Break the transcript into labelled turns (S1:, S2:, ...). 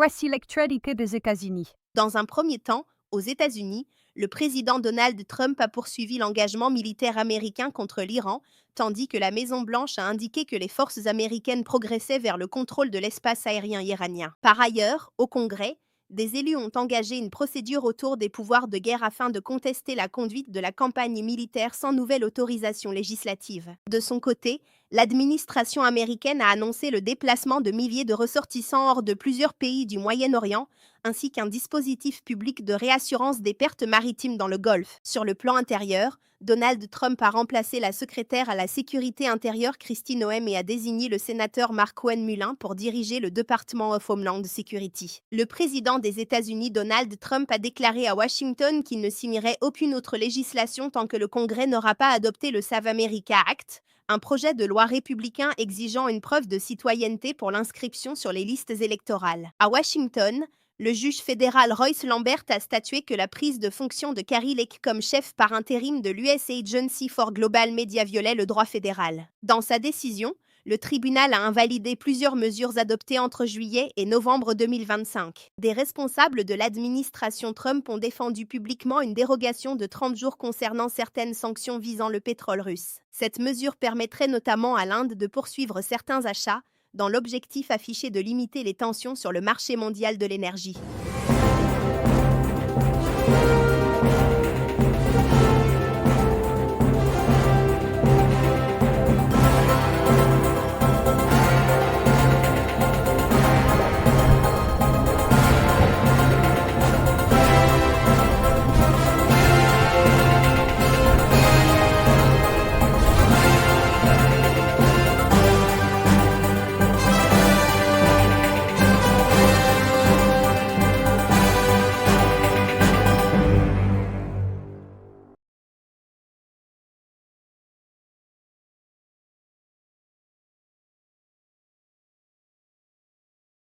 S1: Voici l'actualité des États-Unis.
S2: Dans un premier temps, aux États-Unis, le président Donald Trump a poursuivi l'engagement militaire américain contre l'Iran, tandis que la Maison-Blanche a indiqué que les forces américaines progressaient vers le contrôle de l'espace aérien iranien. Par ailleurs, au Congrès, des élus ont engagé une procédure autour des pouvoirs de guerre afin de contester la conduite de la campagne militaire sans nouvelle autorisation législative. De son côté, l'administration américaine a annoncé le déplacement de milliers de ressortissants hors de plusieurs pays du Moyen-Orient, ainsi qu'un dispositif public de réassurance des pertes maritimes dans le Golfe. Sur le plan intérieur, Donald Trump a remplacé la secrétaire à la sécurité intérieure Kristi Noem et a désigné le sénateur Mark Mullin pour diriger le Department of Homeland Security. Le président des États-Unis Donald Trump a déclaré à Washington qu'il ne signerait aucune autre législation tant que le Congrès n'aura pas adopté le Save America Act, un projet de loi républicain exigeant une preuve de citoyenneté pour l'inscription sur les listes électorales. À Washington, le juge fédéral Royce Lambert a statué que la prise de fonction de Carrie Lake comme chef par intérim de l'US Agency for Global Media violait le droit fédéral. Dans sa décision, le tribunal a invalidé plusieurs mesures adoptées entre juillet et novembre 2025. Des responsables de l'administration Trump ont défendu publiquement une dérogation de 30 jours concernant certaines sanctions visant le pétrole russe. Cette mesure permettrait notamment à l'Inde de poursuivre certains achats, dans l'objectif affiché de limiter les tensions sur le marché mondial de l'énergie.